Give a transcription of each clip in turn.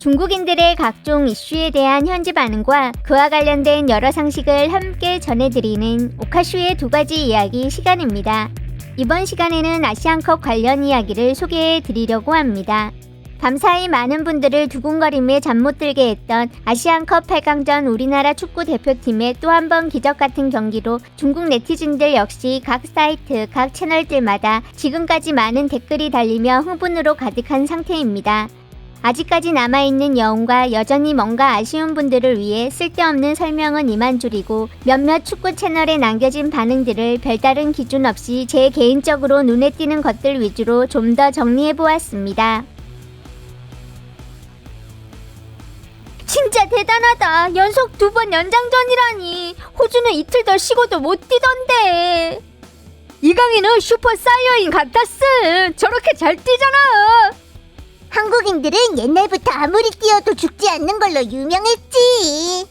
중국인들의 각종 이슈에 대한 현지 반응과 그와 관련된 여러 상식을 함께 전해드리는 오카슈의 두 가지 이야기 시간입니다. 이번 시간에는 아시안컵 관련 이야기를 소개해드리려고 합니다. 밤사이 많은 분들을 두근거림에 잠 못 들게 했던 아시안컵 8강전 우리나라 축구 대표팀의 또 한 번 기적 같은 경기로 중국 네티즌들 역시 각 사이트, 각 채널들마다 지금까지 많은 댓글이 달리며 흥분으로 가득한 상태입니다. 아직까지 남아있는 여운과 여전히 뭔가 아쉬운 분들을 위해 쓸데없는 설명은 이만 줄이고 몇몇 축구 채널에 남겨진 반응들을 별다른 기준 없이 제 개인적으로 눈에 띄는 것들 위주로 좀 더 정리해보았습니다. 진짜 대단하다. 연속 2번 연장전이라니. 호주는 이틀 더 쉬고도 못 뛰던데. 이강인은 슈퍼 사이어인 같았음. 저렇게 잘 뛰잖아. 한국인들은 옛날부터 아무리 뛰어도 죽지 않는 걸로 유명했지.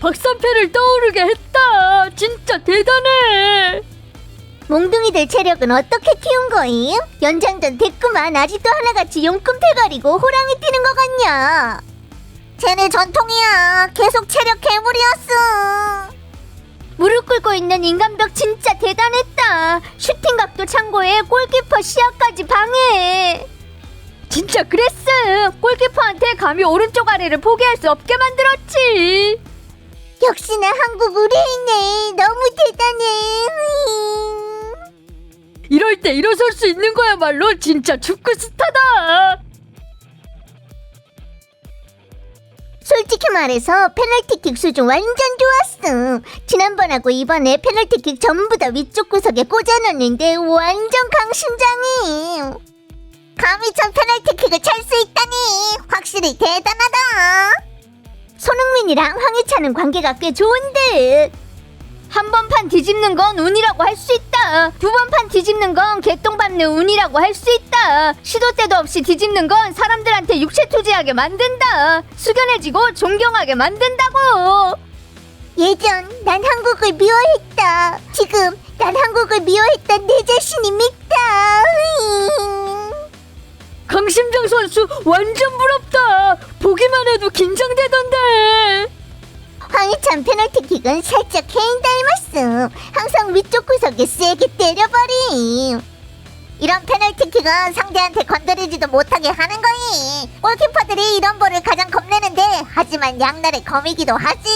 박선패를 떠오르게 했다. 진짜 대단해. 몽둥이들 체력은 어떻게 키운 거임? 연장전 됐구만. 아직도 하나같이 용금 패가리고 호랑이 뛰는 거 같냐? 쟤네 전통이야. 계속 체력 괴물이었어. 무릎 꿇고 있는 인간벽 진짜 대단했다. 슈팅 각도 참고해 골키퍼 시야까지 방해해. 진짜 그랬음. 골키퍼한테 감히 오른쪽 아래를 포기할 수 없게 만들었지. 역시나 한국 우리이네. 너무 대단해. 이럴 때 일어설 수 있는 거야말로 진짜 축구 스타다. 솔직히 말해서 페널티킥 수준 완전 좋았어. 지난번하고 이번에 페널티킥 전부 다 위쪽 구석에 꽂아놨는데 완전 강심장이. 감히 전 페널티킥을 찰 수 있다니 확실히 대단하다. 손흥민이랑 황희찬은 관계가 꽤 좋은 듯. 한 번 판 뒤집는 건 운이라고 할 수 있다. 2번 판 뒤집는 건 개똥 밟는 운이라고 할 수 있다. 시도 때도 없이 뒤집는 건 사람들한테 육체투지하게 만든다. 숙연해지고 존경하게 만든다고. 예전 난 한국을 미워했다. 지금 난 한국을 미워했던 내 자신이 밉다. 강심장 선수 완전 부럽다. 보기만 해도 긴장되던데. 황희찬 페널티킥은 살짝 케인 닮았음. 항상 위쪽 구석에 세게 때려버림. 이런 페널티킥은 상대한테 건드리지도 못하게 하는 거임. 골키퍼들이 이런 볼을 가장 겁내는데 하지만 양날의 검이기도 하지.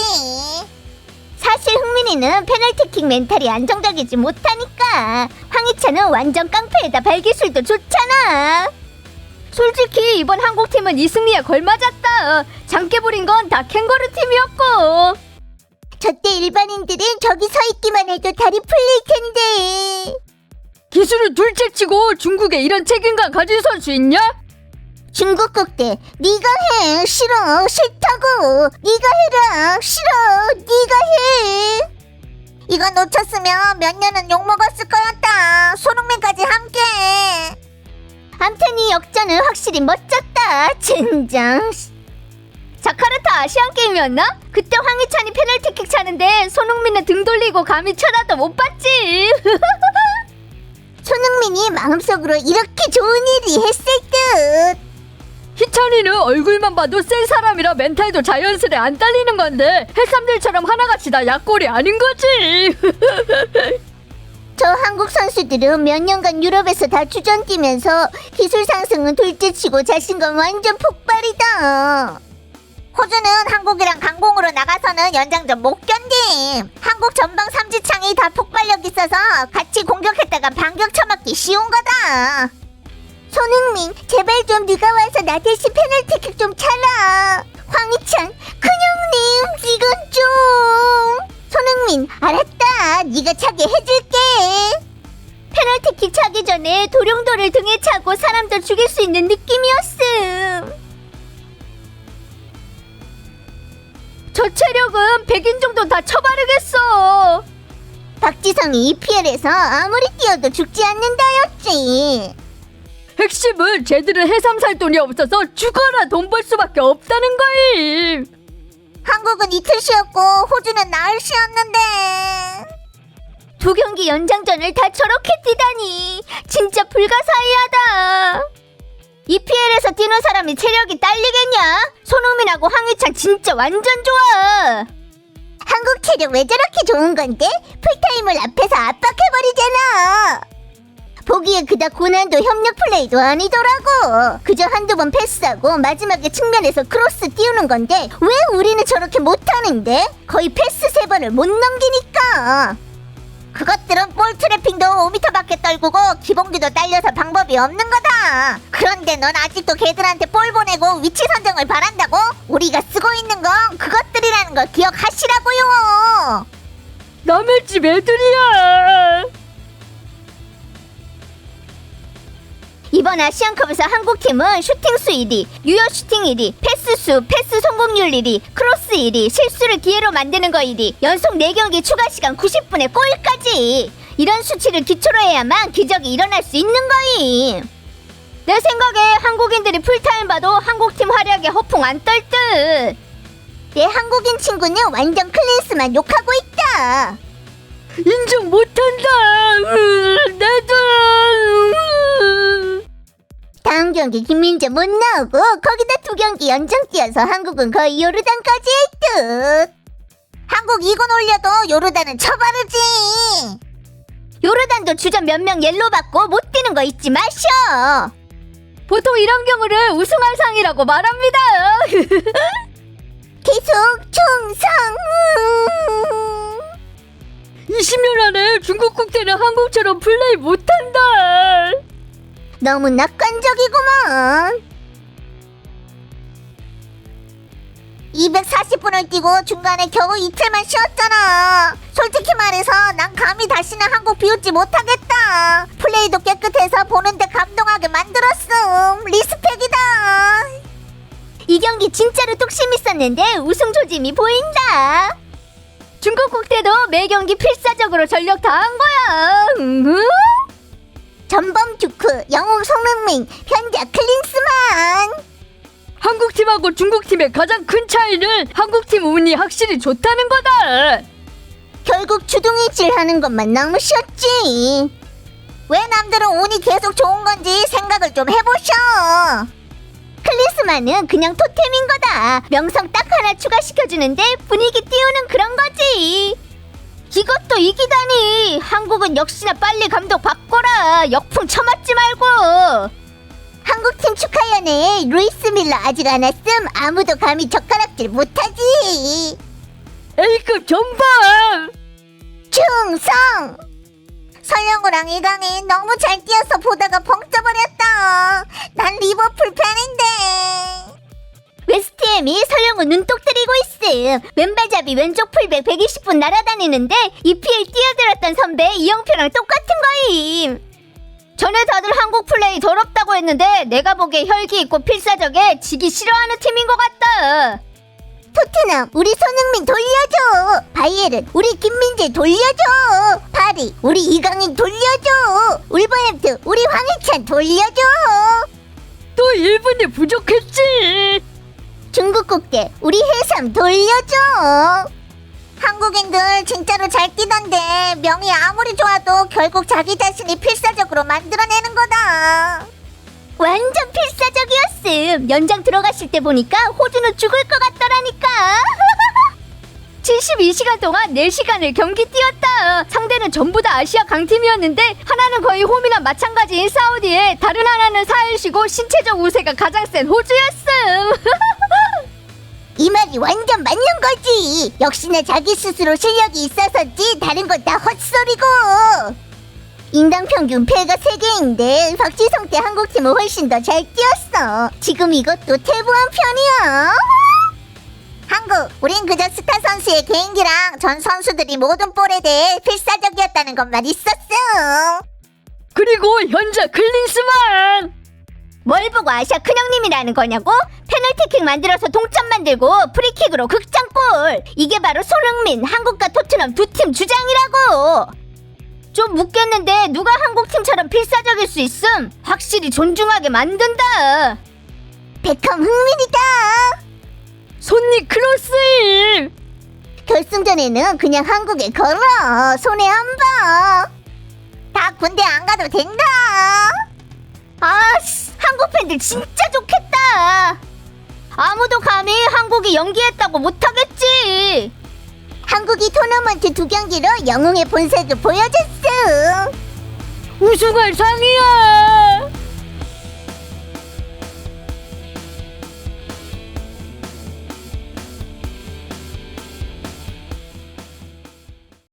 사실 흥민이는 페널티킥 멘탈이 안정적이지 못하니까. 황희찬은 완전 깡패에다 발기술도 좋잖아. 솔직히 이번 한국팀은 이 승리에 걸맞았다. 장깨 부린 건 다 캥거루 팀이었고. 저때 일반인들은 저기 서 있기만 해도 다리 풀릴 텐데. 기술을 둘째치고 중국에 이런 책임감 가진 선수 있냐? 중국 국대 네가 해. 싫어. 싫다고. 네가 해라. 싫어. 네가 해. 이거 놓쳤으면 몇 년은 욕먹었을 거였다. 손흥민까지 함께. 암튼 이 역전은 확실히 멋졌다. 젠장. 자카르타 아시안게임이었나? 그때 황희찬이 페널티킥 차는데 손흥민은 등 돌리고 감히 쳐다도 못 봤지. 손흥민이 마음속으로 이렇게 좋은 일이 했을 듯. 희찬이는 얼굴만 봐도 센 사람이라 멘탈도 자연스레 안 딸리는 건데 해삼들처럼 하나같이 다 약골이 아닌 거지. 저 한국 선수들은 몇 년간 유럽에서 다 주전 뛰면서 기술 상승은 둘째치고 자신감 완전 폭발이다. 호주는 한국이랑 강공으로 나가서는 연장전 못 견딤. 한국 전방 삼지창이 다 폭발력 있어서 같이 공격했다가 반격 쳐맞기 쉬운 거다. 손흥민 제발 좀 네가 와서 나 대신 페널티킥 좀 차라. 황희찬 큰형님 이건 좀. 손흥민 알았다. 네가 차게 해줄게. 페널티킥 차기 전에 도룡도를 등에 차고 사람들 죽일 수 있는 느낌이었음. 저 체력은 100인 정도 다 쳐바르겠어. 박지성이 EPL에서 아무리 뛰어도 죽지 않는다였지. 핵심은 쟤들은 해삼 살 돈이 없어서 죽어라 돈 벌 수밖에 없다는 거임. 한국은 이틀 쉬었고 호주는 나흘 쉬었는데. 두 경기 연장전을 다 저렇게 뛰다니 진짜 불가사의하다. EPL에서 뛰는 사람이 체력이 딸리겠냐? 손흥민하고 황희찬 진짜 완전 좋아. 한국 체력 왜 저렇게 좋은 건데? 풀타임을 앞에서 압박해버리잖아. 보기에 그닥 고난도 협력 플레이도 아니더라고. 그저 한두 번 패스하고 마지막에 측면에서 크로스 띄우는 건데 왜 우리는 저렇게 못하는데? 거의 패스 3번을 못 넘기니까. 그것들은 볼 트래핑도 5m밖에 떨구고 기본기도 딸려서 방법이 없는 거다. 그런데 넌 아직도 걔들한테 볼 보내고 위치 선정을 바란다고? 우리가 쓰고 있는 건 그것들이라는 걸 기억하시라고요. 남의 집 애들이야. 이번 아시안컵에서 한국팀은 슈팅수 1위, 유효 슈팅 1위, 패스수, 패스 성공률 1위, 크로스 1위, 실수를 기회로 만드는 거 1위, 연속 4경기 추가 시간 90분에 골까지. 이런 수치를 기초로 해야만 기적이 일어날 수 있는 거임. 내 생각에 한국인들이 풀타임 봐도 한국팀 활약에 허풍 안 떨 듯. 내 한국인 친구는 완전 클린스만 욕하고 있다. 인정 못한다. 나도. 다음 경기 김민재 못 나오고 거기다 2경기 연장 뛰어서 한국은 거의 요르단까지 할 듯. 한국 이건 올려도 요르단은 쳐바르지. 요르단도 주전 몇 명 옐로 받고 못 뛰는 거 잊지 마셔. 보통 이런 경우를 우승한 상이라고 말합니다. 계속 충성. 20년 안에 중국 국대는 한국처럼 플레이 못한다. 너무 낙관적이구먼. 240분을 뛰고 중간에 겨우 이틀만 쉬었잖아. 솔직히 말해서 난 감히 다시는 한국 비웃지 못하겠다. 플레이도 깨끗해서 보는데 감동하게 만들었음. 리스펙이다. 이 경기 진짜로 뚝심 있었는데 우승 조짐이 보인다. 중국 국대도 매 경기 필사적으로 전력 다한 거야. 전범 듀크, 영웅 손흥민, 편자 클린스만. 한국팀하고 중국팀의 가장 큰 차이는 한국팀 운이 확실히 좋다는 거다. 결국 주둥이질 하는 것만 너무 쉬웠지. 왜 남들은 운이 계속 좋은 건지 생각을 좀 해보셔. 클린스만은 그냥 토템인 거다. 명성 딱 하나 추가시켜주는데 분위기 띄우는 그런 거지. 이것도 이기다니. 한국은 역시나 빨리 감독 바꿔라. 역풍 쳐맞지 말고. 한국팀 축하연회에 루이스 밀러 아직 안 왔음. 아무도 감히 젓가락질 못하지. A급 전방. 충성. 설영우랑 이강인 너무 잘 뛰어서 보다가 벙 떠버렸다. 난 리버풀 팬인데. 웨스트햄이 설영우 눈독 들이고 있음. 왼발잡이 왼쪽 풀백 120분 날아다니는데 EPL 뛰어들었던 선배 이영표랑 똑같은 거임. 전에 다들 한국 플레이 더럽다고 했는데 내가 보기에 혈기 있고 필사적에 지기 싫어하는 팀인 것 같다. 토트넘 우리 손흥민 돌려줘. 바이에른 우리 김민재 돌려줘. 파리 우리 이강인 돌려줘. 울버햄튼 우리 황희찬 돌려줘. 또 1분이 부족했지. 중국 국대 우리 해삼 돌려줘. 한국인들 진짜로 잘 뛰던데 명이 아무리 좋아도 결국 자기 자신이 필사적으로 만들어내는 거다. 완전 필사적이었음. 연장 들어갔을 때 보니까 호주는 죽을 것 같더라니까. 72시간 동안 4시간을 경기 뛰었다. 상대는 전부 다 아시아 강팀이었는데 하나는 거의 홈이나 마찬가지인 사우디에 다른 하나는 4일 쉬고 신체적 우세가 가장 센 호주였음. 이 말이 완전 맞는 거지. 역시나 자기 스스로 실력이 있어서지 다른 건 다 헛소리고. 인당 평균 패가 3개인데 박지성 때 한국팀은 훨씬 더 잘 뛰었어. 지금 이것도 태보한 편이야. 한국, 우린 그저 스타 선수의 개인기랑 전 선수들이 모든 볼에 대해 필사적이었다는 것만 있었어. 그리고 현재 클린스만. 뭘 보고 아시아 큰형님이라는 거냐고? 페널티킥 만들어서 동점 만들고 프리킥으로 극장골. 이게 바로 손흥민, 한국과 토트넘 두 팀 주장이라고. 좀 묻겠는데 누가 한국팀처럼 필사적일 수 있음? 확실히 존중하게 만든다. 베컴 흥민이다. 손니 크로스임. 결승전에는 그냥 한국에 걸어. 손해 안 봐. 다 군대 안 가도 된다. 아씨, 한국 팬들 진짜 좋겠다. 거야. 아무도 감히 한국이 연기했다고 못하겠지. 한국이 토너먼트 2경기로 영웅의 본색을 보여줬어. 우승할 상이야.